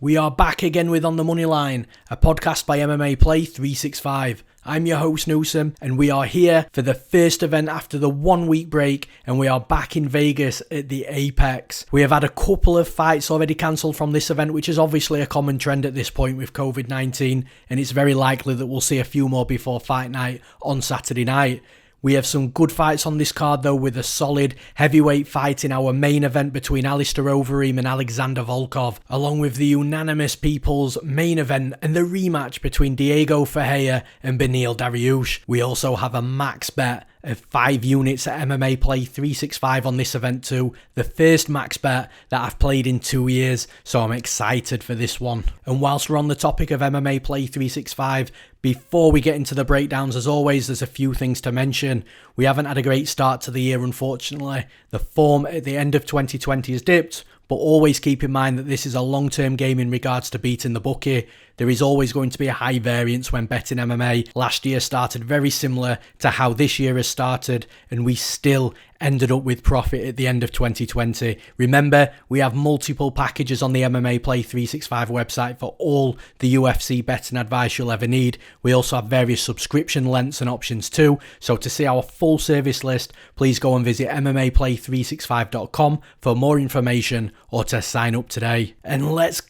We are back again with On the Moneyline, a podcast by MMAPlay365. I'm your host Newsome, and we are here for the first event after the 1 week break, and we are back in Vegas at the Apex. We have had a couple of fights already cancelled from this event, which is obviously a common trend at this point with COVID-19, and it's very likely that we'll see a few more before Fight Night on Saturday night. We have some good fights on this card though, with a solid heavyweight fight in our main event between Alistair Overeem and Alexandre Volkov, along with the unanimous people's main event and the rematch between Diego Ferreira and Beneil Dariush. We also have a max bet of 5 units at MMAPlay365 on this event too. The first max bet that I've played in 2 years, so I'm excited for this one. And whilst we're on the topic of MMAPlay365, before we get into the breakdowns, as always, there's a few things to mention. We haven't had a great start to the year, unfortunately. The form at the end of 2020 has dipped, but always keep in mind that this is a long-term game in regards to beating the bookie. There is always going to be a high variance when betting MMA. Last year started very similar to how this year has started, and we still ended up with profit at the end of 2020. Remember, we have multiple packages on the MMAPlay365 website for all the UFC betting advice you'll ever need. We also have various subscription lengths and options too. So to see our full service list, please go and visit MMAPlay365.com for more information or to sign up today. And let's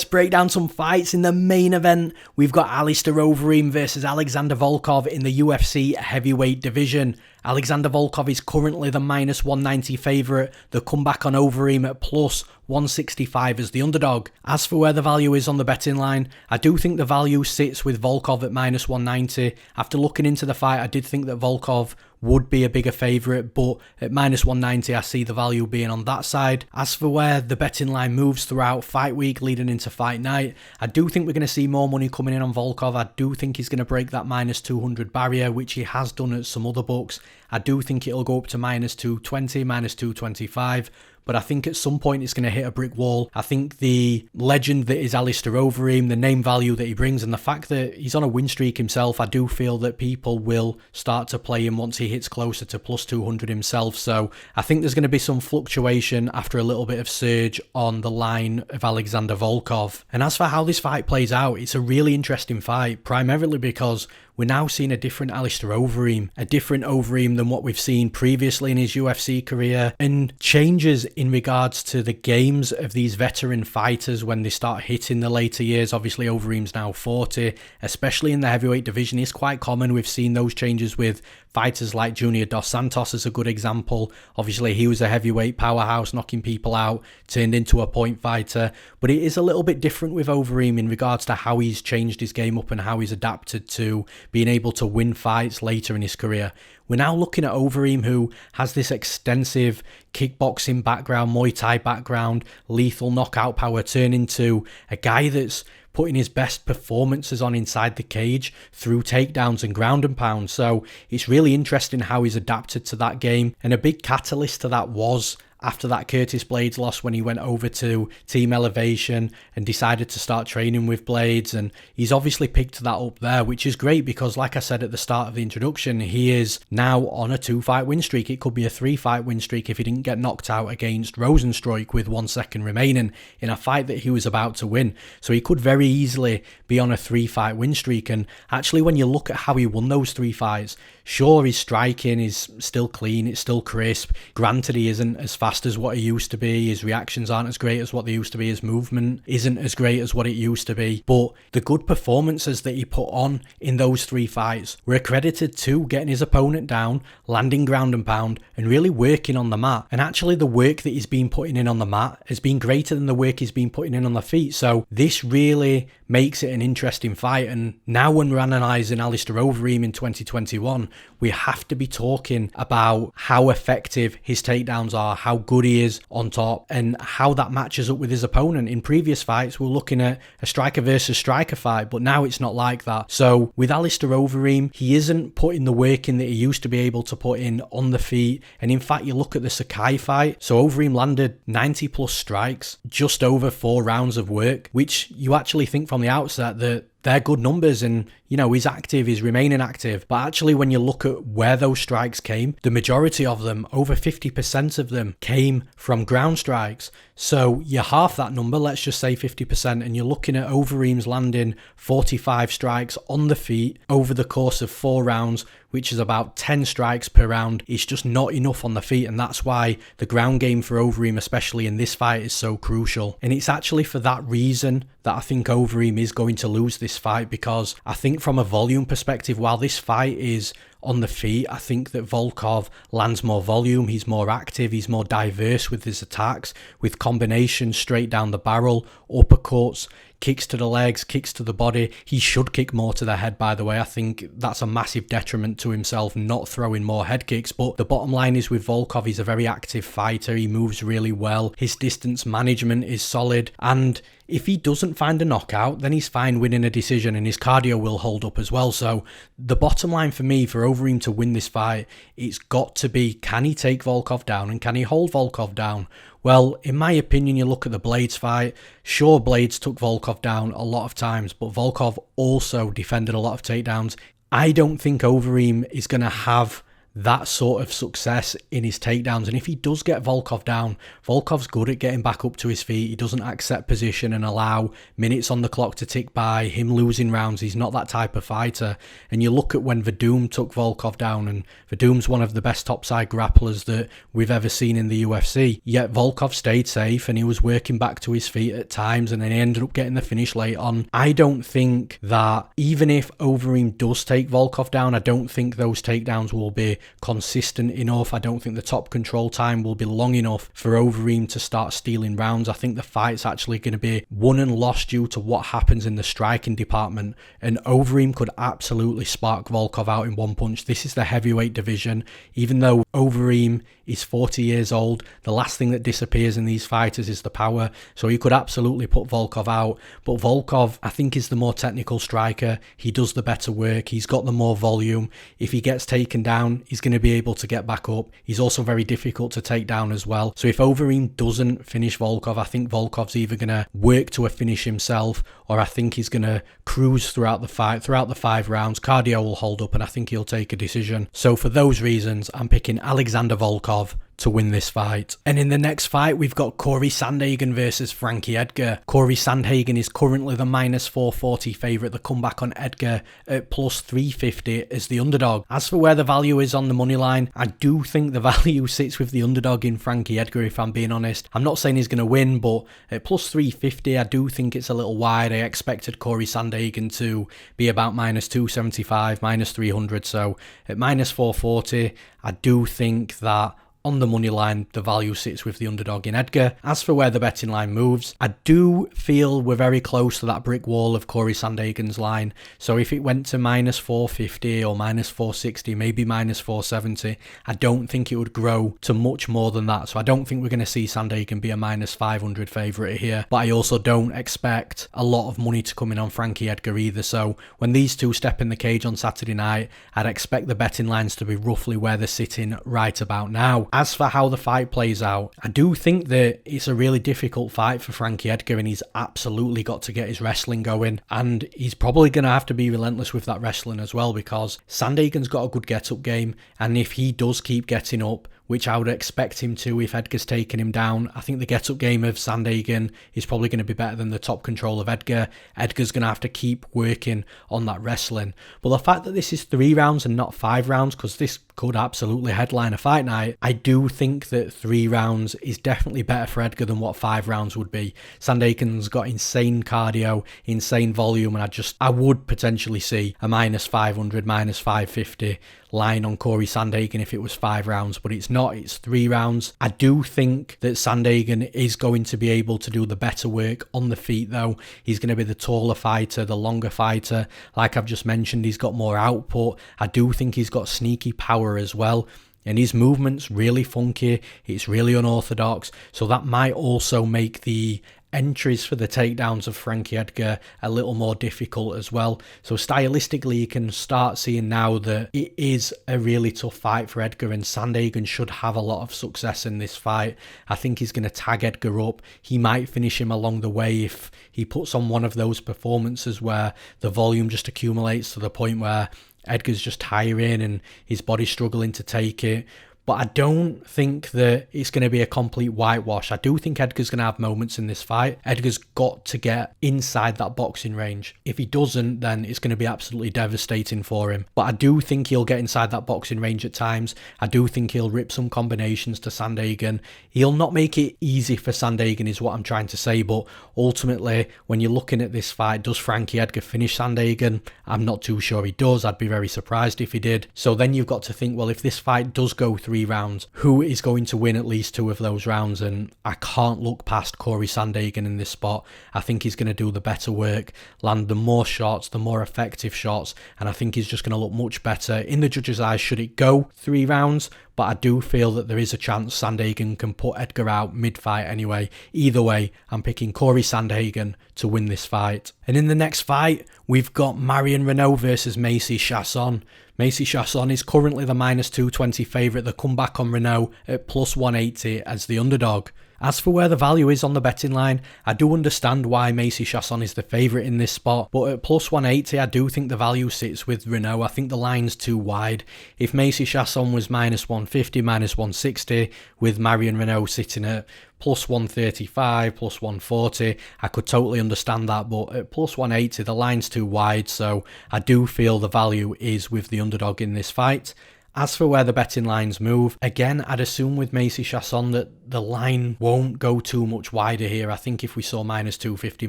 break down some fights in the main event. We've got Alistair Overeem versus Alexandre Volkov in the UFC heavyweight division. Alexandre Volkov is currently the minus 190 favourite. The comeback on Overeem at plus 165 as the underdog. As for where the value is on the betting line, I do think the value sits with Volkov at minus 190. After looking into the fight, I did think that Volkov would be a bigger favourite, but at minus 190 I see the value being on that side. As for where the betting line moves throughout fight week leading into fight night, I do think we're going to see more money coming in on Volkov. I do think he's going to break that minus 200 barrier, which he has done at some other books. I do think it'll go up to minus 220, minus 225. But I think at some point it's going to hit a brick wall. I think the legend that is Alistair Overeem, the name value that he brings, and the fact that he's on a win streak himself, I do feel that people will start to play him once he hits closer to plus 200 himself. So I think there's going to be some fluctuation after a little bit of surge on the line of Alexandre Volkov. And as for how this fight plays out, it's a really interesting fight, primarily because we're now seeing a different Alistair Overeem, a different Overeem than what we've seen previously in his UFC career, and changes in regards to the games of these veteran fighters when they start hitting the later years. Obviously Overeem's now 40, especially in the heavyweight division. It's quite common. We've seen those changes with fighters like Junior Dos Santos as a good example. Obviously he was a heavyweight powerhouse, knocking people out, turned into a point fighter, but it is a little bit different with Overeem in regards to how he's changed his game up and how he's adapted to being able to win fights later in his career. We're now looking at Overeem, who has this extensive kickboxing background, Muay Thai background, lethal knockout power, turn into a guy that's putting his best performances on inside the cage through takedowns and ground and pound. So it's really interesting how he's adapted to that game, and a big catalyst to that was after that Curtis Blades loss, when he went over to Team Elevation and decided to start training with Blades, and he's obviously picked that up there, which is great because, like I said at the start of the introduction, he is now on a 2-fight win streak. It could be a 3-fight win streak if he didn't get knocked out against Rosenstruik with 1 second remaining in a fight that he was about to win. So he could very easily be on a 3-fight win streak. And actually, when you look at how he won those 3 fights, sure, his striking is still clean, it's still crisp. Granted, he isn't as fast as what he used to be. His reactions aren't as great as what they used to be. His movement isn't as great as what it used to be. But the good performances that he put on in those 3 fights were accredited to getting his opponent down, landing ground and pound, and really working on the mat. And actually, the work that he's been putting in on the mat has been greater than the work he's been putting in on the feet. So this really makes it an interesting fight. And now when we're analysing Alistair Overeem in 2021, we have to be talking about how effective his takedowns are, how good he is on top, and how that matches up with his opponent. In previous fights, we're looking at a striker versus striker fight, but now it's not like that. So with Alistair Overeem, he isn't putting the work in that he used to be able to put in on the feet. And in fact, you look at the Sakai fight, so Overeem landed 90 plus strikes, just over 4 rounds of work, which you actually think from the outset that they're good numbers, and he's active, he's remaining active. But actually, when you look at where those strikes came, the majority of them, over 50% of them, came from ground strikes. So you half that number, let's just say 50%, and you're looking at Overeem's landing 45 strikes on the feet over the course of 4 rounds, which is about 10 strikes per round. It's just not enough on the feet, and that's why the ground game for Overeem, especially in this fight, is so crucial. And it's actually for that reason that I think Overeem is going to lose this fight, because I think from a volume perspective, while this fight is on the feet, I think that Volkov lands more volume, he's more active, he's more diverse with his attacks, with combinations straight down the barrel, uppercuts, kicks to the legs, kicks to the body. He should kick more to the head, by the way. I think that's a massive detriment to himself, not throwing more head kicks. But the bottom line is with Volkov, he's a very active fighter. He moves really well. His distance management is solid. And if he doesn't find a knockout, then he's fine winning a decision, and his cardio will hold up as well. So the bottom line for me, for Overeem to win this fight, it's got to be, can he take Volkov down, and can he hold Volkov down? Well, in my opinion, you look at the Blades fight. Sure, Blades took Volkov down a lot of times, but Volkov also defended a lot of takedowns. I don't think Overeem is going to have that sort of success in his takedowns. And if he does get Volkov down, Volkov's good at getting back up to his feet. He doesn't accept position and allow minutes on the clock to tick by, him losing rounds. He's not that type of fighter. And you look at when Verdum took Volkov down, and Verdum's one of the best topside grapplers that we've ever seen in the UFC, yet Volkov stayed safe and he was working back to his feet at times, and then he ended up getting the finish late on. I don't think that even if Overeem does take Volkov down, I don't think those takedowns will be consistent enough. I don't think the top control time will be long enough for Overeem to start stealing rounds. I think the fight's actually going to be won and lost due to what happens in the striking department, and Overeem could absolutely spark Volkov out in one punch. This is the heavyweight division. Even though Overeem is 40 years old, the last thing that disappears in these fighters is the power, so he could absolutely put Volkov out. But Volkov, I think, is the more technical striker. He does the better work. He's got the more volume. If he gets taken down, he's going to be able to get back up. He's also very difficult to take down as well. So if Overeem doesn't finish Volkov, I think Volkov's either going to work to a finish himself, or I think he's going to cruise throughout the fight, throughout the 5 rounds. Cardio will hold up, and I think he'll take a decision. So for those reasons, I'm picking Alexander Volkov to win this fight. And in the next fight, we've got Cory Sandhagen versus Frankie Edgar. Cory Sandhagen is currently the minus 440 favourite. The comeback on Edgar at plus 350 as the underdog. As for where the value is on the money line, I do think the value sits with the underdog in Frankie Edgar, if I'm being honest. I'm not saying he's going to win, but at plus 350, I do think it's a little wide. I expected Cory Sandhagen to be about minus 275, minus 300. So at minus 440, I do think that on the money line, the value sits with the underdog in Edgar. As for where the betting line moves, I do feel we're very close to that brick wall of Cory Sandhagen's line. So if it went to minus 450 or minus 460, maybe minus 470, I don't think it would grow to much more than that. So I don't think we're going to see Sandhagen be a minus 500 favourite here. But I also don't expect a lot of money to come in on Frankie Edgar either. So when these two step in the cage on Saturday night, I'd expect the betting lines to be roughly where they're sitting right about now. As for how the fight plays out, I do think that it's a really difficult fight for Frankie Edgar, and he's absolutely got to get his wrestling going, and he's probably going to have to be relentless with that wrestling as well, because Sandhagen's got a good get-up game, and if he does keep getting up, which I would expect him to if Edgar's taking him down, I think the get-up game of Sandhagen is probably going to be better than the top control of Edgar. Edgar's going to have to keep working on that wrestling. But the fact that this is 3 rounds and not 5 rounds, because this could absolutely headline a fight night, I do think that 3 rounds is definitely better for Edgar than what 5 rounds would be. Sandhagen's got insane cardio, insane volume, and I would potentially see a minus 500, minus 550 line on Cory Sandhagen if it was 5 rounds, but it's not, it's 3 rounds. I do think that Sandhagen is going to be able to do the better work on the feet though. He's going to be the taller fighter, the longer fighter. Like I've just mentioned, he's got more output. I do think he's got sneaky power as well. And his movement's really funky, it's really unorthodox, so that might also make the entries for the takedowns of Frankie Edgar a little more difficult as well. So stylistically, you can start seeing now that it is a really tough fight for Edgar, and Sandhagen should have a lot of success in this fight. I think he's going to tag Edgar up. He might finish him along the way if he puts on one of those performances where the volume just accumulates to the point where Edgar's just tiring and his body's struggling to take it. But I don't think that it's going to be a complete whitewash. I do think Edgar's going to have moments in this fight. Edgar's got to get inside that boxing range. If he doesn't, then it's going to be absolutely devastating for him. But I do think he'll get inside that boxing range at times. I do think he'll rip some combinations to Sandhagen. He'll not make it easy for Sandhagen is what I'm trying to say. But ultimately, when you're looking at this fight, does Frankie Edgar finish Sandhagen? I'm not too sure he does. I'd be very surprised if he did. So then you've got to think, well, if this fight does go 3 rounds, who is going to win at least 2 of those rounds? And I can't look past Cory Sandhagen in this spot. I think he's going to do the better work, land the more shots, the more effective shots, and I think he's just going to look much better in the judges' eyes should it go 3 rounds. But I do feel that there is a chance Sandhagen can put Edgar out mid-fight anyway. Either way, I'm picking Cory Sandhagen to win this fight. And in the next fight, we've got Marion Reneau versus Macy Chiasson. Macy Chiasson is currently the -220 favourite. The comeback on Reneau at +180 as the underdog. As for where the value is on the betting line, I do understand why Macy Chiasson is the favourite in this spot, but at +180 I do think the value sits with Reneau. I think the line's too wide. If Macy Chiasson was -150, -160, with Marion Reneau sitting at +135, +140, I could totally understand that, but at +180 the line's too wide, so I do feel the value is with the underdog in this fight. As for where the betting lines move, again, I'd assume with Macy Chiasson that the line won't go too much wider here. I think if we saw -250,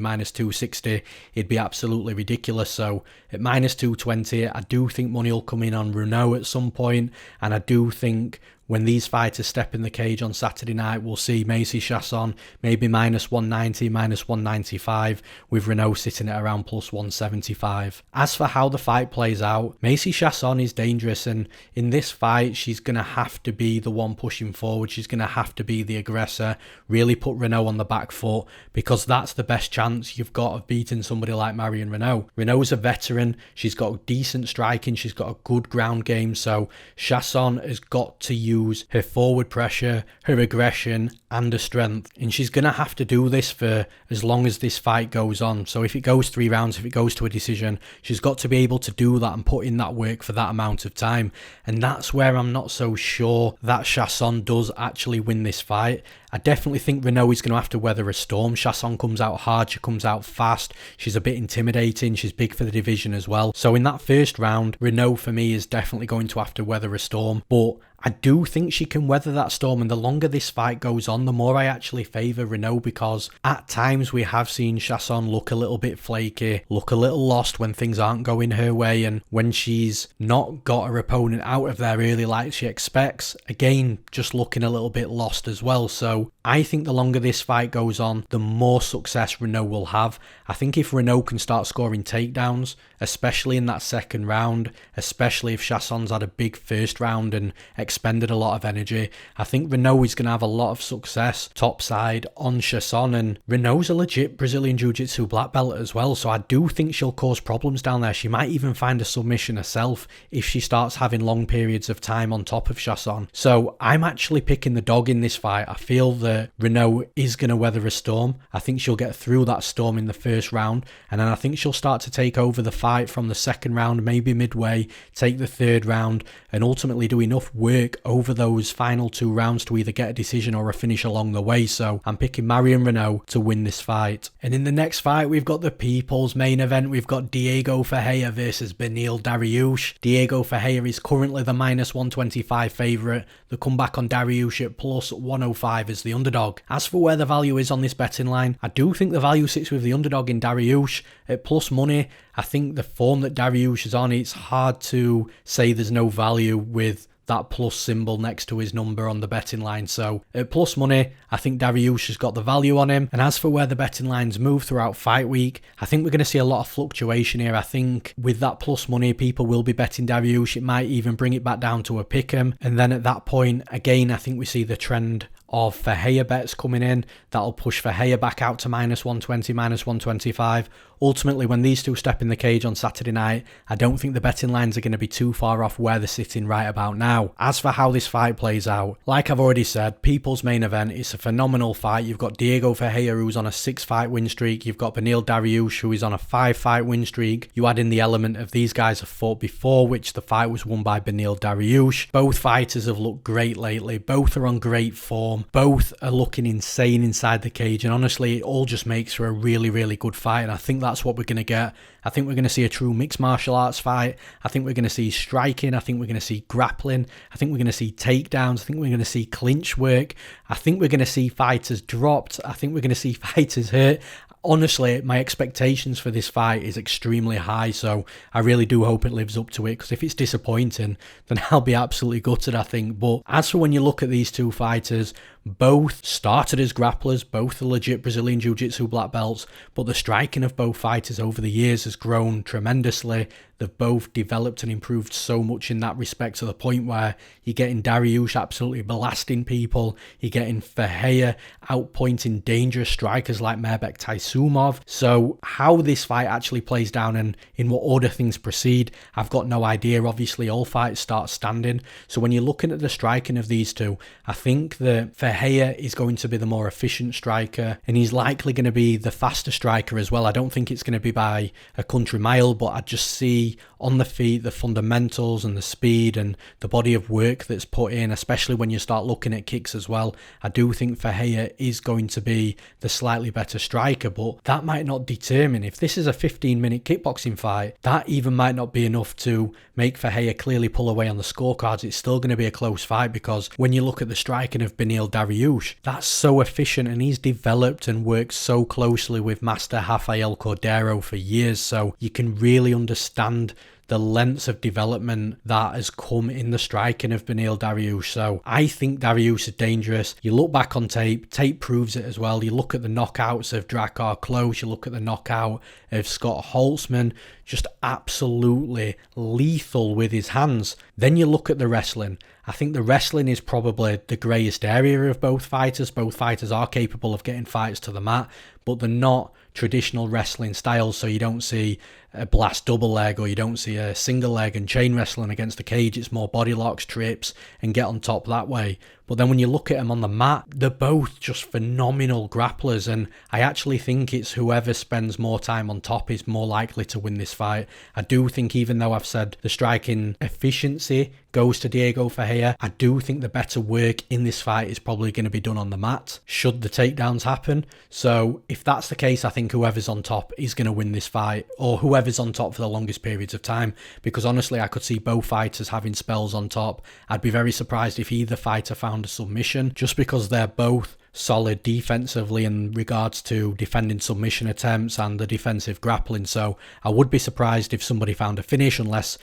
-260, it'd be absolutely ridiculous. So at -220, I do think money will come in on Reneau at some point, and I do think when these fighters step in the cage on Saturday night, we'll see Macy Chiasson maybe -190, -195, with Reneau sitting at around +175. As for how the fight plays out, Macy Chiasson is dangerous, and in this fight, she's going to have to be the one pushing forward. She's going to have to be the aggressor, really put Reneau on the back foot, because that's the best chance you've got of beating somebody like Marion Reneau. Reneau's a veteran. She's got decent striking. She's got a good ground game, so Chiasson has got to use her forward pressure, her aggression, and her strength. And she's going to have to do this for as long as this fight goes on. So if it goes 3 rounds, if it goes to a decision, she's got to be able to do that and put in that work for that amount of time. And that's where I'm not so sure that Chiasson does actually win this fight. I definitely think Reneau is going to have to weather a storm. Chiasson comes out hard, she comes out fast, she's a bit intimidating, she's big for the division as well. So in that first round, Reneau for me is definitely going to have to weather a storm. But I do think she can weather that storm, and the longer this fight goes on, the more I actually favour Reneau, because at times we have seen Chiasson look a little bit flaky, look a little lost when things aren't going her way, and when she's not got her opponent out of there early like she expects, again, just looking a little bit lost as well. So I think the longer this fight goes on, the more success Reneau will have. I think if Reneau can start scoring takedowns, especially in that second round, especially if Chiasson's had a big first round and expended a lot of energy, I think Reneau is going to have a lot of success topside on Chiasson. And Reneau's a legit Brazilian Jiu-Jitsu black belt as well, so I do think she'll cause problems down there. She might even find a submission herself if she starts having long periods of time on top of Chiasson. So I'm actually picking the dog in this fight. I feel that Reneau is going to weather a storm. I think she'll get through that storm in the first round, and then I think she'll start to take over the fight from the second round, maybe midway, take the third round, and ultimately do enough work over those final 2 rounds to either get a decision or a finish along the way. So I'm picking Marion Reneau to win this fight. And in the next fight, we've got the people's main event. We've got Diego Ferreira versus Beneil Dariush. Diego Ferreira is currently the -125 favourite. The comeback on Dariush at +105 as the underdog. As for where the value is on this betting line, I do think the value sits with the underdog in Dariush at plus money. I think the form that Dariush is on, it's hard to say there's no value with that plus symbol next to his number on the betting line. So at plus money, I think Dariush has got the value on him. And as for where the betting lines move throughout fight week, I think we're going to see a lot of fluctuation here. I think with that plus money, people will be betting Dariush. It might even bring it back down to a pick'em. And then at that point, again, I think we see the trend of Ferreira bets coming in. That'll push Ferreira back out to -120, -125. Ultimately, when these two step in the cage on Saturday night, I don't think the betting lines are going to be too far off where they're sitting right about now. As for how this fight plays out, like I've already said, People's Main Event, it's a phenomenal fight. You've got Diego Ferreira, who's on a 6-fight win streak. You've got Beneil Dariush, who is on a 5-fight win streak. You add in the element of these guys have fought before, which the fight was won by Beneil Dariush. Both fighters have looked great lately. Both are on great form. Both are looking insane inside the cage. And honestly, it all just makes for a really, really good fight. And I think that's what we're going to get. I think we're going to see a true mixed martial arts fight. I think we're going to see striking. I think we're going to see grappling. I think we're going to see takedowns. I think we're going to see clinch work. I think we're going to see fighters dropped. I think we're going to see fighters hurt. Honestly, my expectations for this fight is extremely high, so I really do hope it lives up to it, because if it's disappointing, then I'll be absolutely gutted, I think. But as for when you look at these two fighters, both started as grapplers, both are legit Brazilian Jiu-Jitsu black belts, but the striking of both fighters over the years has grown tremendously. They've both developed and improved so much in that respect, to the point where you're getting Dariush absolutely blasting people, you're getting Ferreira outpointing dangerous strikers like Mairbek Taisumov. So how this fight actually plays down and in what order things proceed, I've got no idea. Obviously, all fights start standing. So when you're looking at the striking of these two, I think that Ferreira is going to be the more efficient striker, and he's likely going to be the faster striker as well. I don't think it's going to be by a country mile, but I just see on the feet the fundamentals and the speed and the body of work that's put in, especially when you start looking at kicks as well. I do think Ferreira is going to be the slightly better striker, but that might not determine. If this is a 15-minute kickboxing fight, that even might not be enough to make Ferreira clearly pull away on the scorecards. It's still going to be a close fight, because when you look at the striking of Beneil Dariush, that's so efficient, and he's developed and worked so closely with Master Rafael Cordeiro for years, so you can really understand the lengths of development that has come in the striking of Beneil Dariush. So I think Dariush is dangerous. You look back on tape proves it as well. You look at the knockouts of Drakkar Klose, you look at the knockout of Scott Holtzman, just absolutely lethal with his hands. Then you look at the wrestling. I think the wrestling is probably the greyest area of both fighters. Both fighters are capable of getting fights to the mat, but they're not traditional wrestling styles. So you don't see a blast double leg, or you don't see a single leg and chain wrestling against the cage. It's more body locks, trips, and get on top that way. But then when you look at them on the mat, they're both just phenomenal grapplers, and I actually think it's whoever spends more time on top is more likely to win this fight. I do think, even though I've said the striking efficiency goes to Diego Ferreira, I do think the better work in this fight is probably going to be done on the mat, should the takedowns happen. So if that's the case, I think whoever's on top is going to win this fight, or whoever's on top for the longest periods of time, because honestly, I could see both fighters having spells on top. I'd be very surprised if either fighter found a submission, just because they're both solid defensively in regards to defending submission attempts and the defensive grappling. So I would be surprised if somebody found a finish, unless,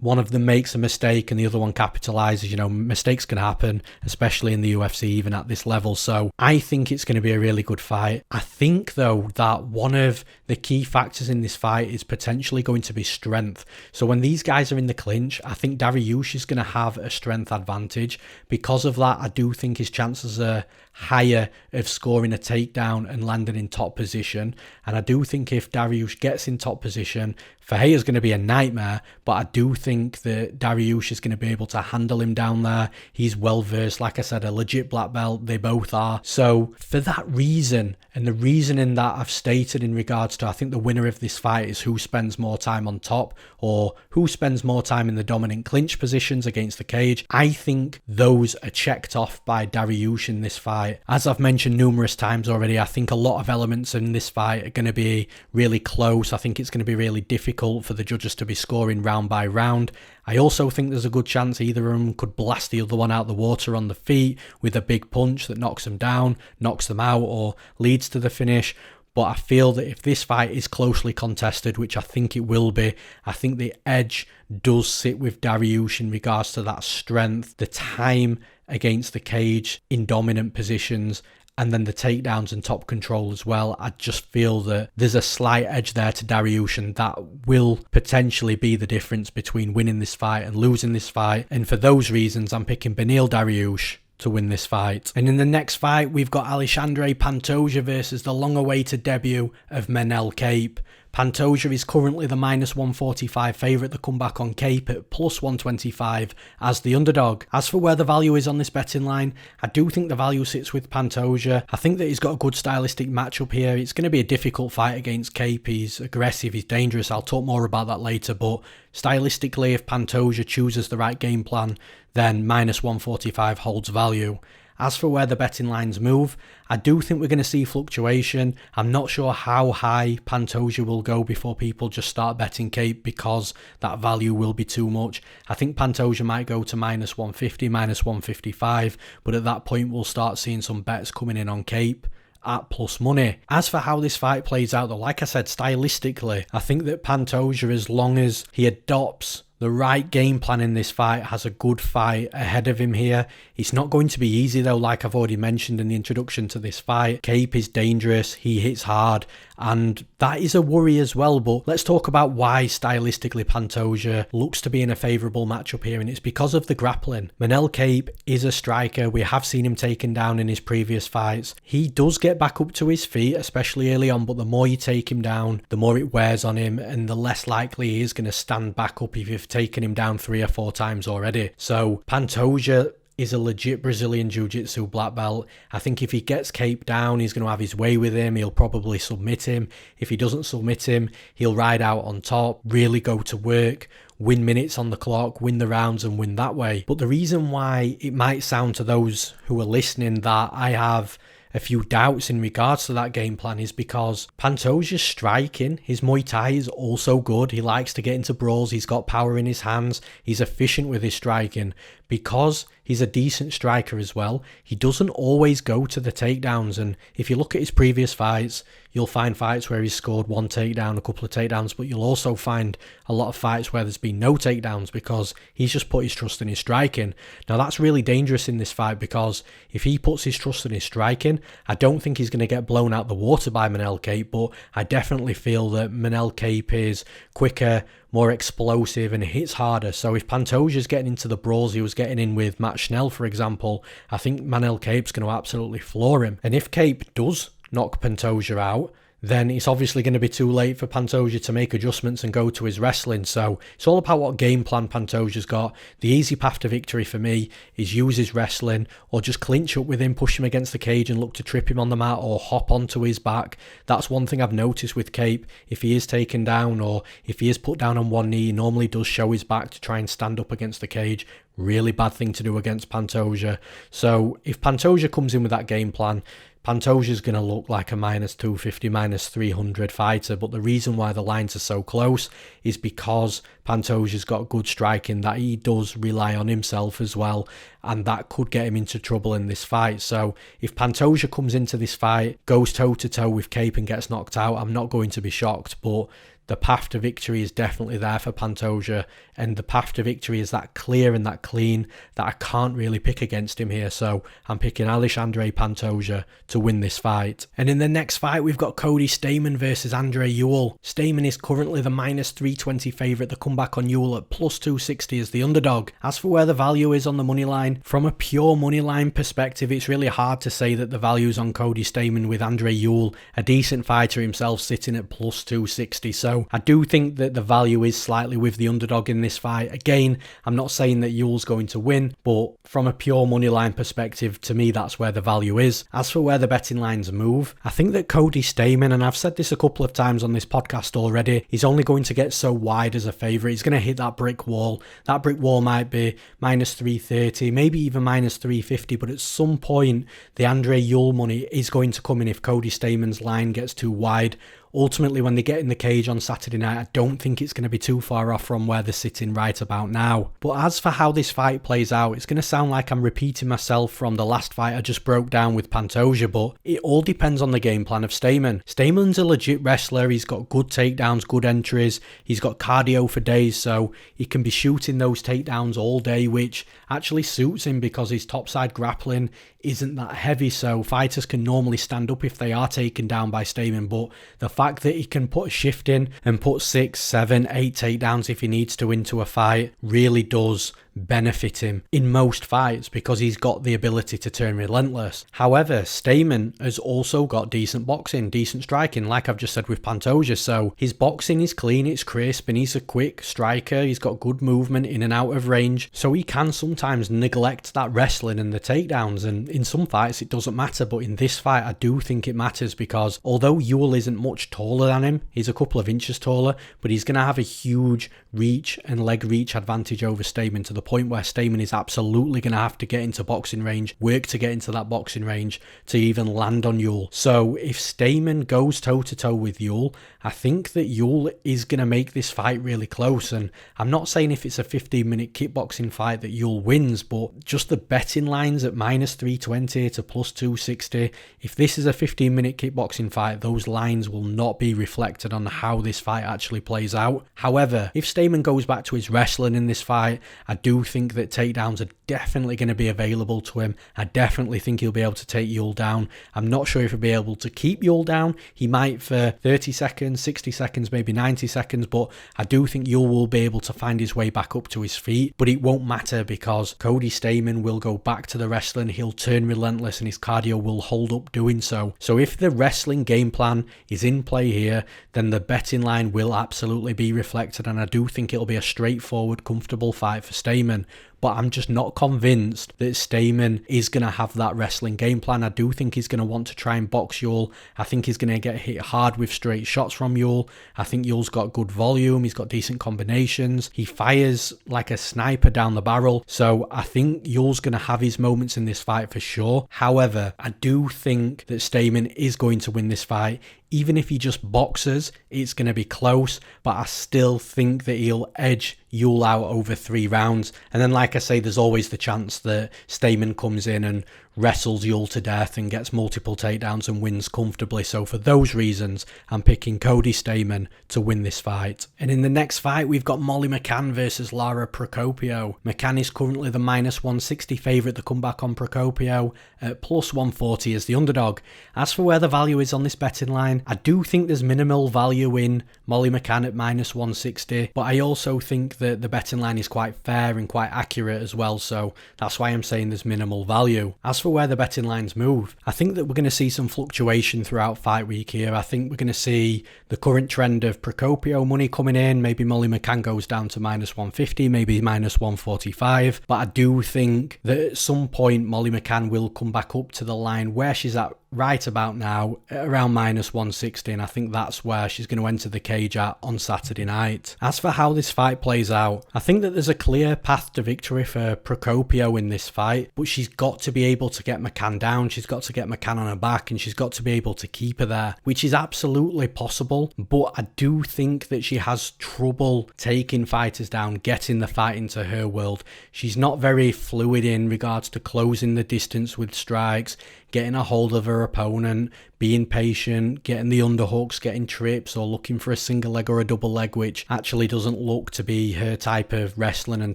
one of them makes a mistake and the other one capitalizes. Mistakes can happen, especially in the UFC, even at this level. So I think it's going to be a really good fight. I think, though, that one of the key factors in this fight is potentially going to be strength. So when these guys are in the clinch, I think Dariush is going to have a strength advantage. Because of that, I do think his chances are higher of scoring a takedown and landing in top position. And I do think if Dariush gets in top position, Ferreira's going to be a nightmare, but I do think that Dariush is going to be able to handle him down there. He's well versed, like I said, a legit black belt. They both are. So for that reason, and the reasoning that I've stated in regards to, I think the winner of this fight is who spends more time on top, or who spends more time in the dominant clinch positions against the cage. I think those are checked off by Dariush in this fight. As I've mentioned numerous times already, I think a lot of elements in this fight are going to be really close. I think it's going to be really difficult for the judges to be scoring round by round. I also think there's a good chance either of them could blast the other one out the water on the feet with a big punch that knocks them down, knocks them out, or leads to the finish. But I feel that if this fight is closely contested, which I think it will be, I think the edge does sit with Dariush in regards to that strength, the time against the cage in dominant positions, and then the takedowns and top control as well. I just feel that there's a slight edge there to Dariush, and that will potentially be the difference between winning this fight and losing this fight. And for those reasons, I'm picking Beneil Dariush to win this fight. And in the next fight, we've got Alexandre Pantoja versus the long-awaited debut of Manel Kape. Pantoja is currently the -145 favourite to come back on Kape at +125 as the underdog. As for where the value is on this betting line, I do think the value sits with Pantoja. I think that he's got a good stylistic matchup here. It's going to be a difficult fight against Kape. He's aggressive, he's dangerous. I'll talk more about that later, but stylistically, if Pantoja chooses the right game plan, then -145 holds value. As for where the betting lines move, I do think we're going to see fluctuation. I'm not sure how high Pantoja will go before people just start betting Kape because that value will be too much. I think Pantoja might go to -150, -155, but at that point we'll start seeing some bets coming in on Kape at plus money. As for how this fight plays out though, like I said, stylistically, I think that Pantoja, as long as he adopts the right game plan in this fight, has a good fight ahead of him here. It's not going to be easy though, like I've already mentioned in the introduction to this fight. Kape is dangerous, he hits hard, and that is a worry as well. But let's talk about why stylistically Pantoja looks to be in a favourable matchup here, and it's because of the grappling. Manel Kape is a striker. We have seen him taken down in his previous fights. He does get back up to his feet, especially early on, but the more you take him down, the more it wears on him, and the less likely he is going to stand back up if you've taken him down 3 or 4 times already. So Pantoja is a legit Brazilian Jiu-Jitsu black belt. I think if he gets Kape down, he's going to have his way with him. He'll probably submit him. If he doesn't submit him, he'll ride out on top, really go to work, win minutes on the clock, win the rounds and win that way. But the reason why it might sound to those who are listening that I have a few doubts in regards to that game plan is because Pantoja's striking, his Muay Thai is also good. He likes to get into brawls. He's got power in his hands. He's efficient with his striking. Because he's a decent striker as well, he doesn't always go to the takedowns. And if you look at his previous fights, you'll find fights where he's scored 1 takedown, a couple of takedowns, but you'll also find a lot of fights where there's been no takedowns because he's just put his trust in his striking. Now that's really dangerous in this fight because if he puts his trust in his striking, I don't think he's going to get blown out the water by Manel Kape, but I definitely feel that Manel Kape is quicker, more explosive, and hits harder. So if Pantoja's getting into the brawls he was getting in with Matt Schnell, for example, I think Manel Kape's going to absolutely floor him. And if Kape does knock Pantoja out, then it's obviously going to be too late for Pantoja to make adjustments and go to his wrestling. So it's all about what game plan Pantoja's got. The easy path to victory for me is use his wrestling or just clinch up with him, push him against the cage and look to trip him on the mat or hop onto his back. That's one thing I've noticed with Kape. If he is taken down or if he is put down on one knee, he normally does show his back to try and stand up against the cage. Really bad thing to do against Pantoja. So if Pantoja comes in with that game plan, Pantoja's going to look like a -250, -300 fighter, but the reason why the lines are so close is because Pantoja's got good striking, that he does rely on himself as well, and that could get him into trouble in this fight. So if Pantoja comes into this fight, goes toe-to-toe with Kape and gets knocked out, I'm not going to be shocked, but the path to victory is definitely there for Pantoja, and the path to victory is that clear and that clean that I can't really pick against him here. So I'm picking Alexandre Pantoja to win this fight. And in the next fight, we've got Cody Stamann versus Andre Ewell. Stamann is currently the -320 favourite to come back on Ewell at +260 as the underdog. As for where the value is on the money line, from a pure money line perspective, it's really hard to say that the value's on Cody Stamann with Andre Ewell, a decent fighter himself, sitting at +260. So I do think that the value is slightly with the underdog in this fight. Again, I'm not saying that Ewell's going to win, but from a pure money line perspective, to me, that's where the value is. As for where the betting lines move, I think that Cody Stamann, and I've said this a couple of times on this podcast already, he's only going to get so wide as a favourite. He's going to hit that brick wall. That brick wall might be -330, maybe even -350, but at some point, the Andre Ewell money is going to come in if Cody Stamann's line gets too wide. Ultimately, when they get in the cage on Saturday night, I don't think it's going to be too far off from where they're sitting right about now. But as for how this fight plays out, it's going to sound like I'm repeating myself from the last fight I just broke down with Pantoja, but it all depends on the game plan of Stamann. Stamann's a legit wrestler. He's got good takedowns, good entries. He's got cardio for days, so he can be shooting those takedowns all day, which actually suits him because his topside grappling isn't that heavy, so fighters can normally stand up if they are taken down by Stamann. But the fact that he can put a shift in and put 6, 7, 8 takedowns if he needs to into a fight really does benefit him in most fights because he's got the ability to turn relentless. However, Stamann has also got decent boxing, decent striking, like I've just said with Pantoja. So his boxing is clean, it's crisp, and he's a quick striker. He's got good movement in and out of range. So he can sometimes neglect that wrestling and the takedowns. And in some fights, it doesn't matter. But in this fight, I do think it matters because although Ewell isn't much taller than him, he's a couple of inches taller, but he's going to have a huge reach and leg reach advantage over Stamann, to the point where Stamann is absolutely going to have to get into boxing range, work to get into that boxing range to even land on Ewell. So if Stamann goes toe-to-toe with Ewell, I think that Ewell is going to make this fight really close. And I'm not saying if it's a 15-minute kickboxing fight that Ewell wins, but just the betting lines at minus 320 to plus 260, if this is a 15-minute kickboxing fight, those lines will not be reflected on how this fight actually plays out. However, if Stamann goes back to his wrestling in this fight, I do think that takedowns are definitely going to be available to him. I definitely think he'll be able to take Ewell down. I'm not sure if he'll be able to keep Ewell down. He might for 30 seconds, 60 seconds, maybe 90 seconds, but I do think Ewell will be able to find his way back up to his feet. But it won't matter because Cody Stamann will go back to the wrestling. He'll turn relentless and his cardio will hold up doing so. So if the wrestling game plan is in play here, then the betting line will absolutely be reflected, and I do think it'll be a straightforward, comfortable fight for Stamann. But I'm just not convinced that Stamann is going to have that wrestling game plan. I do think he's going to want to try and box Ewell. I think he's going to get hit hard with straight shots from Ewell. I think Ewell's got good volume. He's got decent combinations. He fires like a sniper down the barrel. So I think Ewell's going to have his moments in this fight for sure. However, I do think that Stamann is going to win this fight. Even if he just boxes, it's going to be close, but I still think that he'll edge Ewell out over 3 rounds. And then, like I say, there's always the chance that Stamann comes in and wrestles Ewell to death and gets multiple takedowns and wins comfortably. So for those reasons, I'm picking Cody Stamann to win this fight. And in the next fight, we've got Molly McCann versus Lara Procopio. McCann is currently the minus 160 favourite to come back on Procopio at plus 140 as the underdog. As for where the value is on this betting line, I do think there's minimal value in Molly McCann at minus 160, but I also think that the betting line is quite fair and quite accurate as well, so that's why I'm saying there's minimal value. As for where the betting lines move, I think that we're going to see some fluctuation throughout fight week here. I think we're going to see the current trend of Procopio money coming in. Maybe Molly McCann goes down to minus 150, maybe minus 145, but I do think that at some point Molly McCann will come back up to the line where she's at right about now, around minus 160, and I think that's where she's going to enter the cage at on Saturday night. As for how this fight plays out, I think that there's a clear path to victory for Procopio in this fight, but she's got to be able to get McCann down, she's got to get McCann on her back, and she's got to be able to keep her there, which is absolutely possible, but I do think that she has trouble taking fighters down, getting the fight into her world. She's not very fluid in regards to closing the distance with strikes, getting a hold of her opponent, being patient, getting the underhooks, getting trips, or looking for a single leg or a double leg, which actually doesn't look to be her type of wrestling and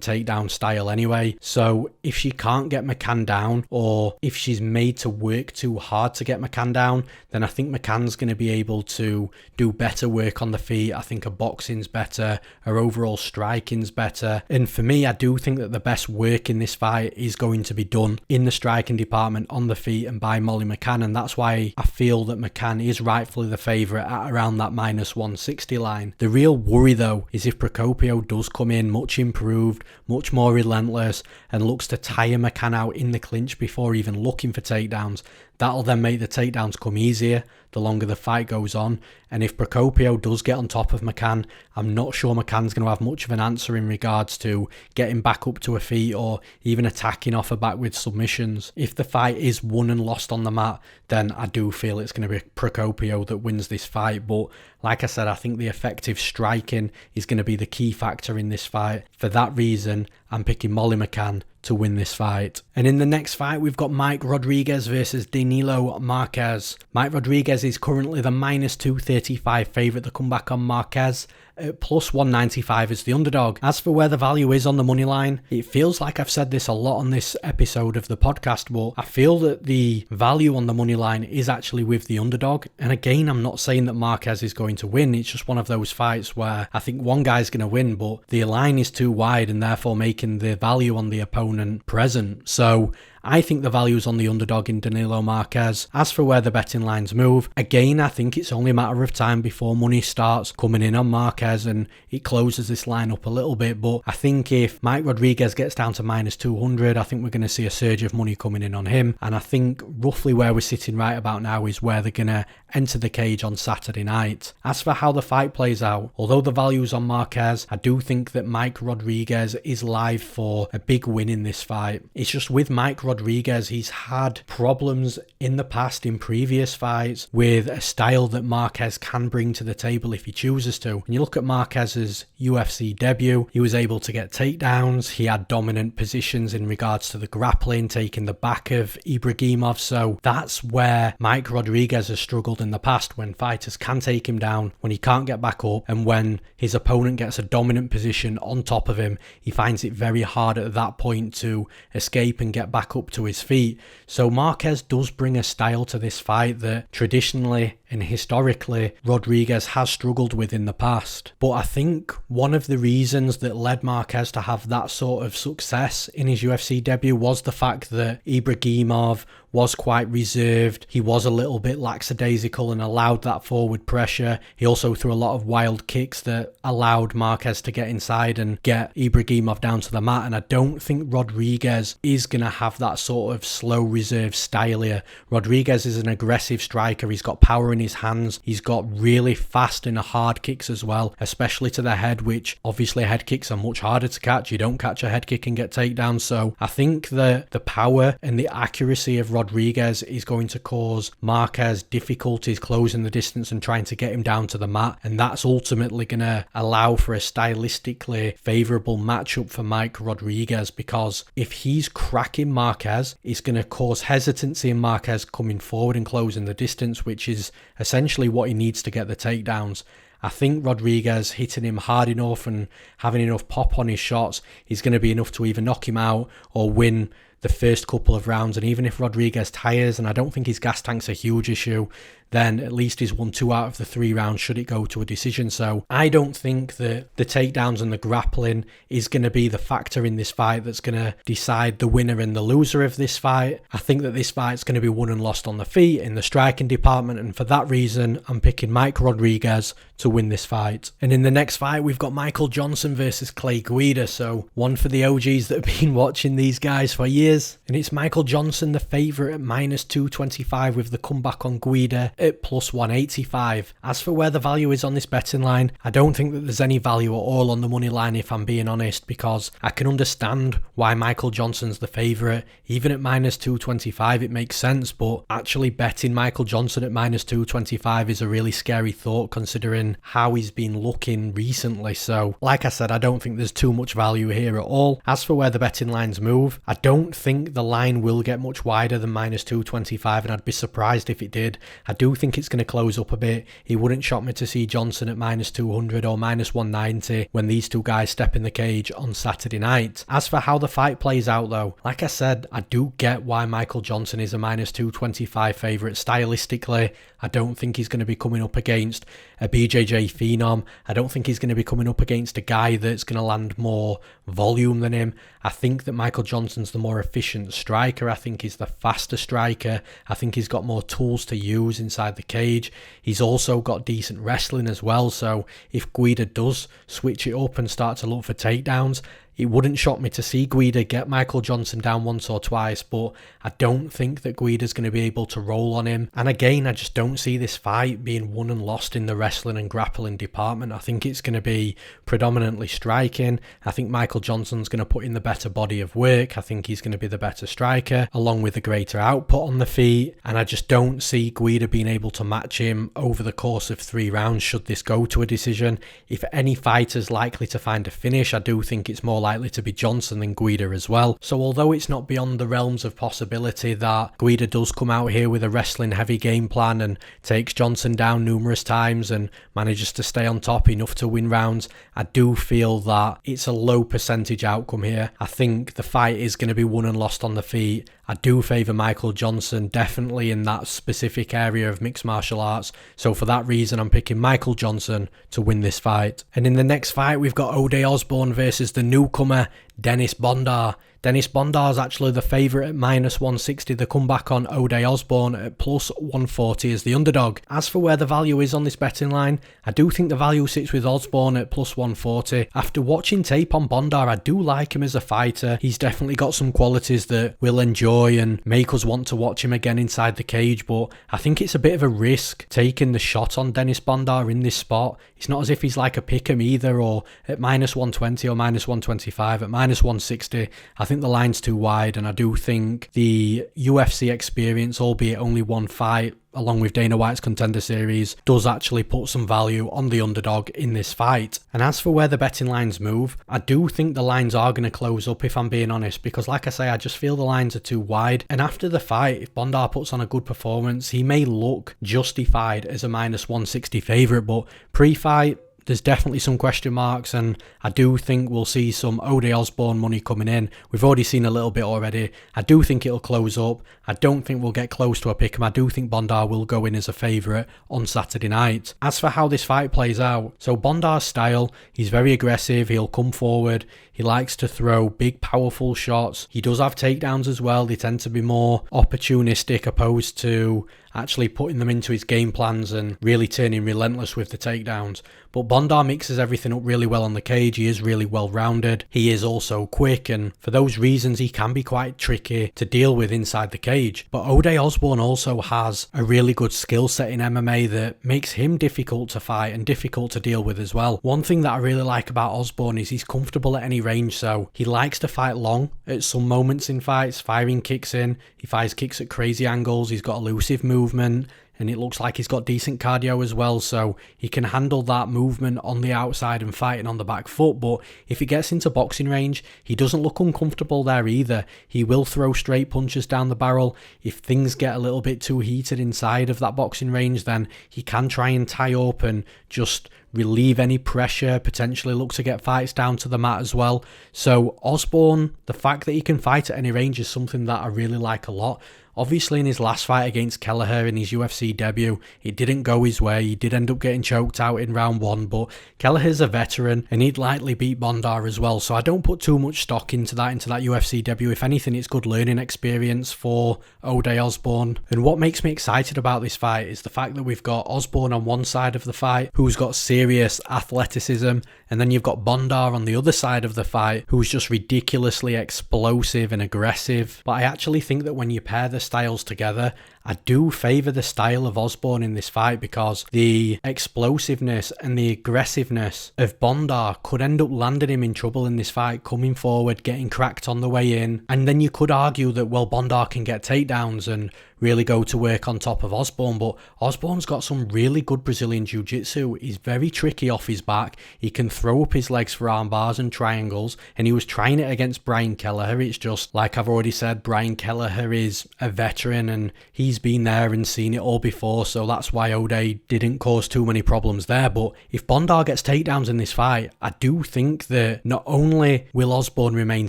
takedown style anyway. So if she can't get McCann down, or if she's made to work too hard to get McCann down, then I think McCann's going to be able to do better work on the feet. I think her boxing's better, her overall striking's better, and for me, I do think that the best work in this fight is going to be done in the striking department, on the feet, and by Molly McCann, and that's why I feel that McCann is rightfully the favourite at around that minus 160 line. The real worry though is if Procopio does come in much improved, much more relentless, and looks to tire McCann out in the clinch before even looking for takedowns. That'll then make the takedowns come easier the longer the fight goes on. And if Procopio does get on top of McCann, I'm not sure McCann's going to have much of an answer in regards to getting back up to her feet or even attacking off her back with submissions. If the fight is won and lost on the mat, then I do feel it's going to be Procopio that wins this fight. But like I said, I think the effective striking is going to be the key factor in this fight. For that reason, I'm picking Molly McCann to win this fight. And in the next fight, we've got Mike Rodriguez versus Danilo Marques. Mike Rodriguez is currently the minus 235 favourite to come back on Marques at plus 195 as the underdog. As for where the value is on the money line, it feels like I've said this a lot on this episode of the podcast, but I feel that the value on the money line is actually with the underdog. And again, I'm not saying that Marques is going to win. It's just one of those fights where I think one guy's going to win, but the line is too wide and therefore making the value on the opponent present. So I think the value is on the underdog in Danilo Marques. As for where the betting lines move, again, I think it's only a matter of time before money starts coming in on Marques and it closes this line up a little bit. But I think if Mike Rodriguez gets down to minus 200, I think we're going to see a surge of money coming in on him. And I think roughly where we're sitting right about now is where they're going to enter the cage on Saturday night. As for how the fight plays out, although the value's on Marques, I do think that Mike Rodriguez is live for a big win in this fight. It's just with Mike Rodriguez, he's had problems in the past in previous fights with a style that Marques can bring to the table if he chooses to. When you look at Marquez's UFC debut, he was able to get takedowns, he had dominant positions in regards to the grappling, taking the back of Ibragimov, so that's where Mike Rodriguez has struggled in the past, when fighters can take him down, when he can't get back up, and when his opponent gets a dominant position on top of him, he finds it very hard at that point to escape and get back up to his feet. So Marques does bring a style to this fight that traditionally and historically Rodriguez has struggled with in the past. But I think one of the reasons that led Marques to have that sort of success in his UFC debut was the fact that Ibragimov was quite reserved. He was a little bit lackadaisical and allowed that forward pressure. He also threw a lot of wild kicks that allowed Marques to get inside and get Ibragimov down to the mat. And I don't think Rodriguez is going to have that sort of slow reserve style here. Rodriguez is an aggressive striker. He's got power in his hands. He's got really fast and hard kicks as well, especially to the head, which obviously head kicks are much harder to catch. You don't catch a head kick and get takedowns. So I think the power and the accuracy of Rodriguez is going to cause Marques difficulties closing the distance and trying to get him down to the mat, and that's ultimately going to allow for a stylistically favourable matchup for Mike Rodriguez, because if he's cracking Marques, it's going to cause hesitancy in Marques coming forward and closing the distance, which is essentially what he needs to get the takedowns. I think Rodriguez hitting him hard enough and having enough pop on his shots is going to be enough to either knock him out or win the first couple of rounds. And even if Rodriguez tires, and I don't think his gas tank's a huge issue, then at least he's won 2 out of the 3 rounds should it go to a decision. So I don't think that the takedowns and the grappling is going to be the factor in this fight that's going to decide the winner and the loser of this fight. I think that this fight's going to be won and lost on the feet, in the striking department, and for that reason I'm picking Mike Rodriguez to win this fight. And in the next fight we've got Michael Johnson versus Clay Guida, so one for the OGs that have been watching these guys for years. And it's Michael Johnson, the favourite, at minus 225 with the comeback on Guida at plus 185. As for where the value is on this betting line, I don't think that there's any value at all on the money line, if I'm being honest, because I can understand why Michael Johnson's the favourite. Even at minus 225 it makes sense, but actually betting Michael Johnson at minus 225 is a really scary thought considering how he's been looking recently. So like I said, I don't think there's too much value here at all. As for where the betting lines move, I don't think the line will get much wider than minus 225, and I'd be surprised if it did. I do think it's going to close up a bit. It wouldn't shock me to see Johnson at minus 200 or minus 190 when these two guys step in the cage on Saturday night. As for how the fight plays out though, like I said, I do get why Michael Johnson is a minus 225 favourite. Stylistically, I don't think he's going to be coming up against a BJJ phenom. I don't think he's going to be coming up against a guy that's going to land more volume than him. I think that Michael Johnson's the more efficient striker. I think he's the faster striker. I think he's got more tools to use inside the cage. He's also got decent wrestling as well, so if Guida does switch it up and start to look for takedowns, it wouldn't shock me to see Guida get Michael Johnson down once or twice, but I don't think that Guida's going to be able to roll on him. And again, I just don't see this fight being won and lost in the wrestling and grappling department. I think it's going to be predominantly striking. I think Michael Johnson's going to put in the better body of work. I think he's going to be the better striker, along with a greater output on the feet. And I just don't see Guida being able to match him over the course of 3 rounds should this go to a decision. If any fighter's likely to find a finish, I do think it's more likely to be Johnson than Guida as well. So although it's not beyond the realms of possibility that Guida does come out here with a wrestling heavy game plan and takes Johnson down numerous times and manages to stay on top enough to win rounds, I do feel that it's a low percentage outcome here. I think the fight is going to be won and lost on the feet. I do favour Michael Johnson, definitely in that specific area of mixed martial arts. So for that reason, I'm picking Michael Johnson to win this fight. And in the next fight, we've got Osbourne versus the newcomer, Dennis Bondar. Dennis Bondar is actually the favourite at -160. The comeback on Osbourne at +140 as the underdog. As for where the value is on this betting line, I do think the value sits with Osbourne at +140. After watching tape on Bondar, I do like him as a fighter. He's definitely got some qualities that we'll enjoy and make us want to watch him again inside the cage, but I think it's a bit of a risk taking the shot on Dennis Bondar in this spot. It's not as if he's like a pick'em either, or at -120 or -125. At -160, I think the line's too wide, and I do think the UFC experience, albeit only one fight, along with Dana White's Contender Series, does actually put some value on the underdog in this fight. And as for where the betting lines move, I do think the lines are going to close up, if I'm being honest, because like I say, I just feel the lines are too wide. And after the fight, if Bondar puts on a good performance, he may look justified as a -160 favourite, but pre-fight, there's definitely some question marks, and I do think we'll see some Osbourne money coming in. We've already seen a little bit already. I do think it'll close up. I don't think we'll get close to a pick'em. I do think Bondar will go in as a favourite on Saturday night. As for how this fight plays out, so Bondar's style, he's very aggressive. He'll come forward. He likes to throw big, powerful shots. He does have takedowns as well. They tend to be more opportunistic opposed to actually putting them into his game plans and really turning relentless with the takedowns. But Bondar mixes everything up really well on the cage. He is really well rounded. He is also quick, and for those reasons he can be quite tricky to deal with inside the cage. But Osbourne also has a really good skill set in MMA that makes him difficult to fight and difficult to deal with as well. One thing that I really like about Osbourne is he's comfortable at any range, so he likes to fight long at some moments in fights, firing kicks in. He fires kicks at crazy angles. He's got elusive movement, and it looks like he's got decent cardio as well, so he can handle that movement on the outside and fighting on the back foot. But if he gets into boxing range, he doesn't look uncomfortable there either. He will throw straight punches down the barrel. If things get a little bit too heated inside of that boxing range, then he can try and tie up and just relieve any pressure, potentially look to get fights down to the mat as well. So Osbourne, the fact that he can fight at any range is something that I really like a lot. Obviously, in his last fight against Kelleher in his UFC debut, it didn't go his way. He did end up getting choked out in round 1, but Kelleher's a veteran and he'd likely beat Bondar as well. So I don't put too much stock into that UFC debut. If anything, it's good learning experience for Osbourne. And what makes me excited about this fight is the fact that we've got Osbourne on one side of the fight, who's got serious athleticism, and then you've got Bondar on the other side of the fight, who's just ridiculously explosive and aggressive. But I actually think that when you pair the styles together, I do favour the style of Osbourne in this fight, because the explosiveness and the aggressiveness of Bondar could end up landing him in trouble in this fight, coming forward, getting cracked on the way in. And then you could argue that, well, Bondar can get takedowns and really go to work on top of Osbourne, but Osbourne's got some really good Brazilian jiu-jitsu. He's very tricky off his back. He can throw up his legs for arm bars and triangles, and he was trying it against Brian Kelleher. It's just, like I've already said, Brian Kelleher is a veteran and he's been there and seen it all before, so that's why Ode didn't cause too many problems there. But if Bondar gets takedowns in this fight, I do think that not only will Osbourne remain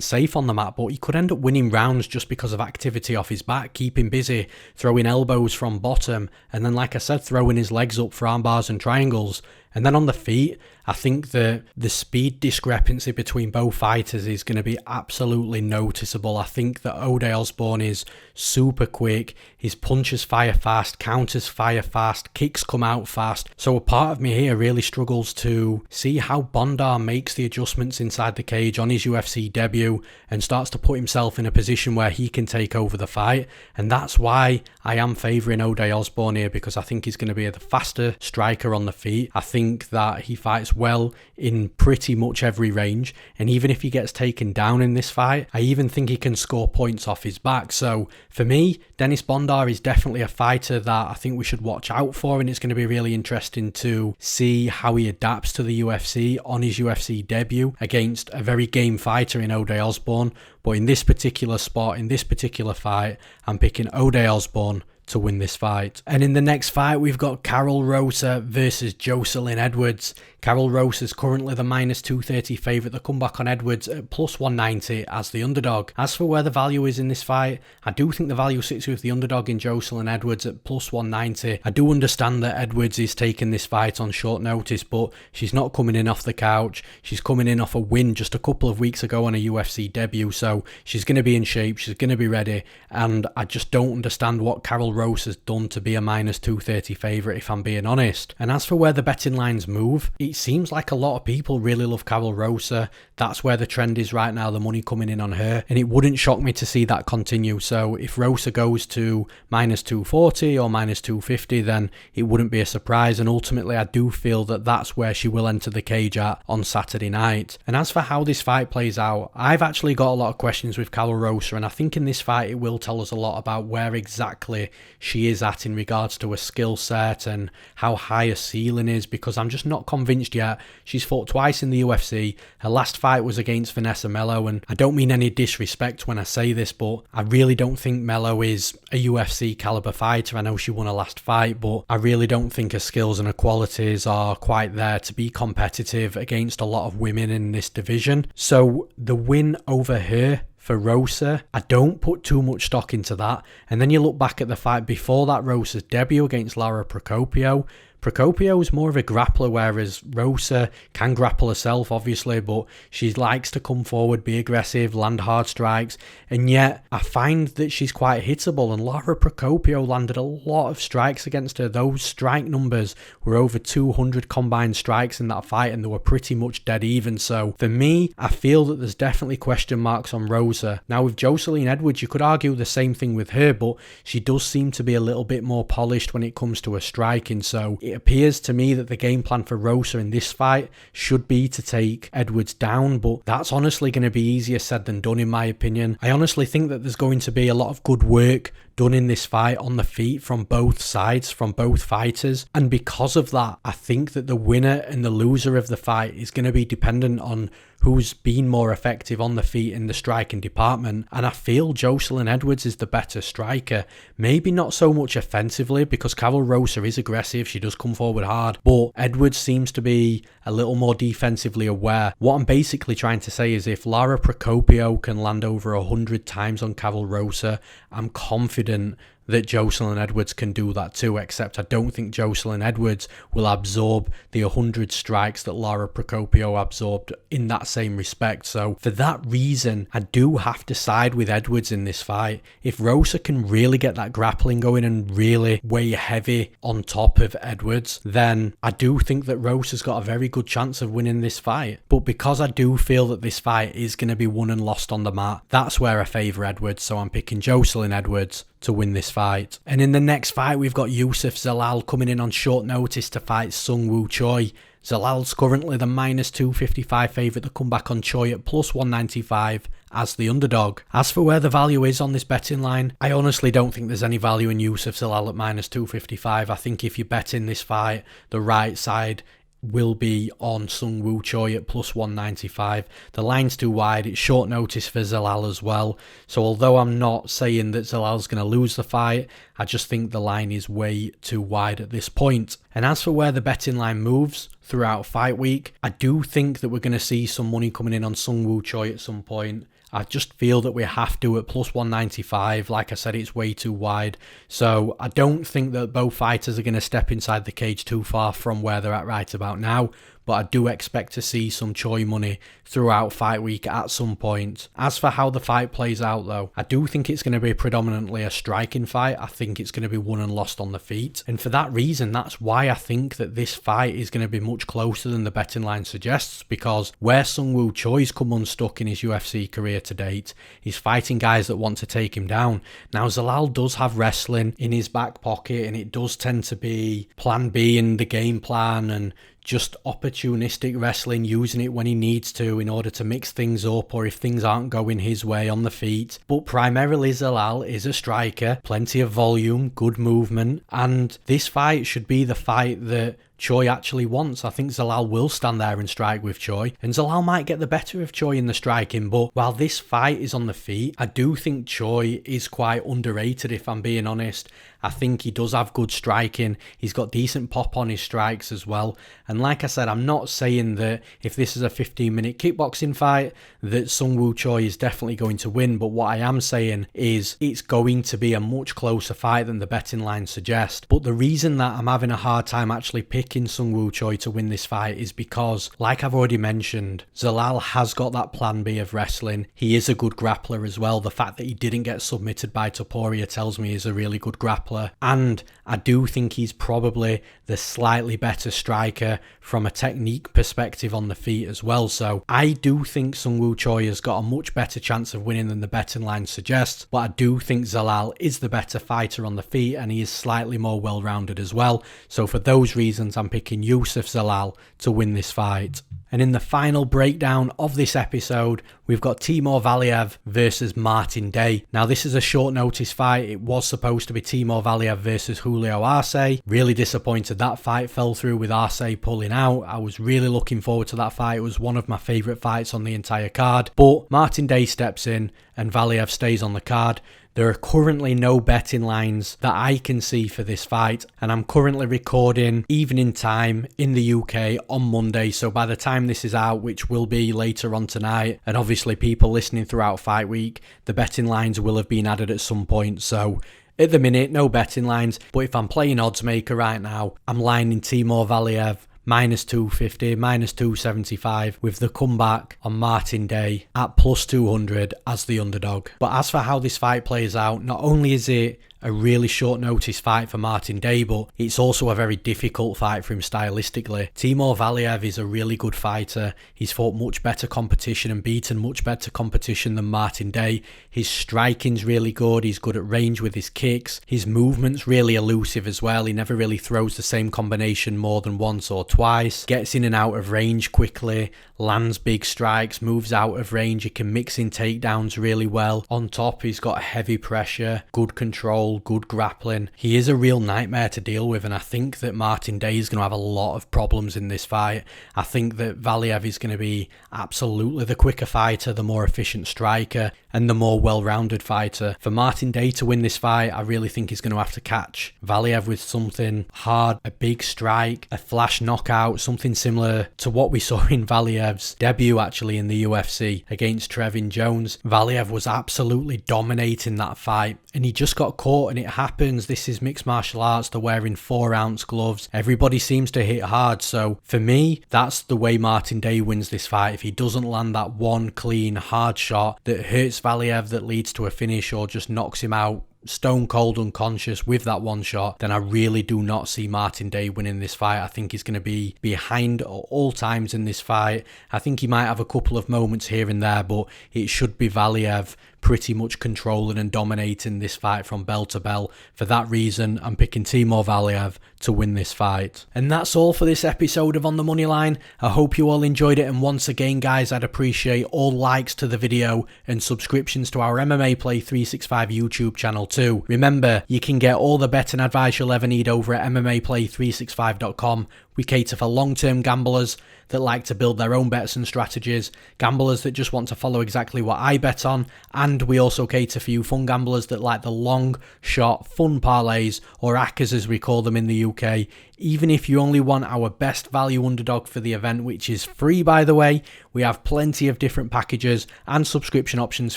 safe on the mat, but he could end up winning rounds just because of activity off his back, keeping busy, throwing elbows from bottom, and then, like I said, throwing his legs up for arm bars and triangles. And then on the feet, I think that the speed discrepancy between both fighters is going to be absolutely noticeable. I think that Osbourne is super quick. His punches fire fast, counters fire fast, kicks come out fast. So a part of me here really struggles to see how Bondar makes the adjustments inside the cage on his UFC debut and starts to put himself in a position where he can take over the fight. And that's why I am favouring Osbourne here, because I think he's going to be the faster striker on the feet. I think think that he fights well in pretty much every range, and even if he gets taken down in this fight, I even think he can score points off his back. So for me, Denis Bondar is definitely a fighter that I think we should watch out for, and it's going to be really interesting to see how he adapts to the UFC on his UFC debut against a very game fighter in Ode Osbourne. But in this particular spot, in this particular fight, I'm picking Ode Osbourne to win this fight. And in the next fight, we've got Karol Rosa versus Jocelyn Edwards. Karol Rosa is currently the -230 favourite. The comeback on Edwards at +190 as the underdog. As for where the value is in this fight, I do think the value sits with the underdog in Jocelyn Edwards at +190. I do understand that Edwards is taking this fight on short notice, but she's not coming in off the couch. She's coming in off a win just a couple of weeks ago on a UFC debut, so she's going to be in shape, she's going to be ready, and I just don't understand what Karol Rosa's done to be a -230 favourite, if I'm being honest. And as for where the betting lines move, it seems like a lot of people really love Karol Rosa. That's where the trend is right now, the money coming in on her, and it wouldn't shock me to see that continue. So if Rosa goes to -240 or -250, then it wouldn't be a surprise, and ultimately I do feel that that's where she will enter the cage at on Saturday night. And as for how this fight plays out, I've actually got a lot of questions with Karol Rosa, and I think in this fight it will tell us a lot about where exactly she is at in regards to a skill set and how high a ceiling is, because I'm just not convinced yet. She's fought twice in the UFC. Her last fight was against Vanessa Melo, and I don't mean any disrespect when I say this, but I really don't think Melo is a UFC caliber fighter. I know she won her last fight, but I really don't think her skills and her qualities are quite there to be competitive against a lot of women in this division. So the win over her for Rosa, I don't put too much stock into that. And then you look back at the fight before that, Rosa's debut against Lara Procopio. Procopio is more of a grappler, whereas Rosa can grapple herself, obviously, but she likes to come forward, be aggressive, land hard strikes, and yet I find that she's quite hittable, and Lara Procopio landed a lot of strikes against her. Those strike numbers were over 200 combined strikes in that fight, and they were pretty much dead even. So for me, I feel that there's definitely question marks on Rosa. Now with Jocelyn Edwards, you could argue the same thing with her, but she does seem to be a little bit more polished when it comes to her striking, so it appears to me that the game plan for Rosa in this fight should be to take Edwards down, but that's honestly going to be easier said than done in my opinion. I honestly think that there's going to be a lot of good work done in this fight on the feet from both sides, from both fighters, and because of that, I think that the winner and the loser of the fight is going to be dependent on who's been more effective on the feet in the striking department, and I feel Jocelyn Edwards is the better striker. Maybe not so much offensively, because Karol Rosa is aggressive, she does come forward hard, but Edwards seems to be a little more defensively aware. What I'm basically trying to say is if Lara Procopio can land over 100 times on Karol Rosa, I'm confident that Jocelyn Edwards can do that too, except I don't think Jocelyn Edwards will absorb the 100 strikes that Lara Procopio absorbed in that same respect. So for that reason, I do have to side with Edwards in this fight. If Rosa can really get that grappling going and really weigh heavy on top of Edwards, then I do think that Rosa's got a very good chance of winning this fight. But because I do feel that this fight is going to be won and lost on the mat, that's where I favour Edwards, so I'm picking Jocelyn Edwards to win this fight. And in the next fight, we've got Youssef Zalal coming in on short notice to fight Sung Woo Choi. Zalal's currently the -255 favourite. The comeback on Choi at +195 as the underdog. As for where the value is on this betting line, I honestly don't think there's any value in Youssef Zalal at -255. I think if you bet in this fight, the right side will be on Sung Woo Choi at +195. The line's too wide, it's short notice for Zalal as well, so although I'm not saying that Zalal's going to lose the fight, I just think the line is way too wide at this point. And as for where the betting line moves throughout fight week, I do think that we're going to see some money coming in on Sung Woo Choi at some point. I just feel that we have to at +195. Like I said, it's way too wide. So I don't think that both fighters are going to step inside the cage too far from where they're at right about now. But I do expect to see some Choi money throughout fight week at some point. As for how the fight plays out though, I do think it's going to be predominantly a striking fight. I think it's going to be won and lost on the feet. And for that reason, that's why I think that this fight is going to be much closer than the betting line suggests, because where Sung Woo Choi's come unstuck in his UFC career to date, he's fighting guys that want to take him down. Now Zalal does have wrestling in his back pocket, and it does tend to be plan B in the game plan and just opportunistic wrestling, using it when he needs to in order to mix things up or if things aren't going his way on the feet. But primarily Zalal is a striker, plenty of volume, good movement, and this fight should be the fight that Choi actually wants. I think Zalal will stand there and strike with Choi, and Zalal might get the better of Choi in the striking, but while this fight is on the feet, I do think Choi is quite underrated, if I'm being honest. I think he does have good striking. He's got decent pop on his strikes as well. And like I said, I'm not saying that if this is a 15-minute kickboxing fight that Sung Woo Choi is definitely going to win. But what I am saying is it's going to be a much closer fight than the betting lines suggest. But the reason that I'm having a hard time actually picking Sung Woo Choi to win this fight is because, like I've already mentioned, Zalal has got that plan B of wrestling. He is a good grappler as well. The fact that he didn't get submitted by Topuria tells me he's a really good grappler. And I do think he's probably the slightly better striker from a technique perspective on the feet as well. So I do think Sung Woo Choi has got a much better chance of winning than the betting line suggests. But I do think Zalal is the better fighter on the feet, and he is slightly more well-rounded as well. So for those reasons, I'm picking Yusuf Zalal to win this fight. And in the final breakdown of this episode, we've got Timur Valiev versus Martin Day. Now, this is a short notice fight. It was supposed to be Timur Valiev versus Julio Arce. Really disappointed that fight fell through with Arce pulling out. I was really looking forward to that fight. It was one of my favourite fights on the entire card. But Martin Day steps in and Valiev stays on the card. There are currently no betting lines that I can see for this fight, and I'm currently recording evening time in the UK on Monday, so by the time this is out, which will be later on tonight, and obviously people listening throughout fight week, the betting lines will have been added at some point. So at the minute, no betting lines, but if I'm playing odds maker right now, I'm lining Timur Valiev minus 250, minus 275 with the comeback on Martin Day at plus 200 as the underdog. But as for how this fight plays out, not only is it a really short notice fight for Martin Day, but it's also a very difficult fight for him stylistically. Timur Valiev is a really good fighter. He's fought much better competition and beaten much better competition than Martin Day. His striking's really good. He's good at range with his kicks. His movement's really elusive as well. He never really throws the same combination more than once or twice. Gets in and out of range quickly, lands big strikes, moves out of range. He can mix in takedowns really well. On top, he's got heavy pressure, good control, good grappling. He is a real nightmare to deal with, and I think that Martin Day is going to have a lot of problems in this fight. I think that Valiev is going to be absolutely the quicker fighter, the more efficient striker, and the more well-rounded fighter. For Martin Day to win this fight, I really think he's going to have to catch Valiev with something hard, a big strike, a flash knockout, something similar to what we saw in Valiev's debut actually in the UFC against Trevin Jones. Valiev was absolutely dominating that fight, and he just got caught, and it happens. This is mixed martial arts. They're wearing 4-ounce gloves. Everybody seems to hit hard. So for me, that's the way Martin Day wins this fight. If he doesn't land that one clean, hard shot that hurts Valiev, that leads to a finish, or just knocks him out stone cold unconscious with that one shot, then I really do not see Martin Day winning this fight. I think he's going to be behind at all times in this fight. I think he might have a couple of moments here and there, but it should be Valiev pretty much controlling and dominating this fight from bell to bell. For that reason, I'm picking Timur Valiev to win this fight. And that's all for this episode of On the Moneyline. I hope you all enjoyed it, and once again guys, I'd appreciate all likes to the video and subscriptions to our MMAPlay365 YouTube channel too. Remember, you can get all the betting advice you'll ever need over at MMAPlay365.com. We cater for long-term gamblers that like to build their own bets and strategies, gamblers that just want to follow exactly what I bet on, and we also cater for you fun gamblers that like the long shot fun parlays, or ACCAs as we call them in the UK. Even if you only want our best value underdog for the event, which is free by the way, we have plenty of different packages and subscription options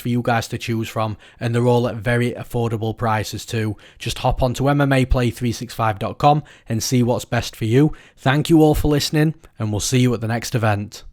for you guys to choose from, and they're all at very affordable prices too. Just hop onto MMAPlay365.com and see what's best for you. Thank you all for listening, and we'll see you at the next event.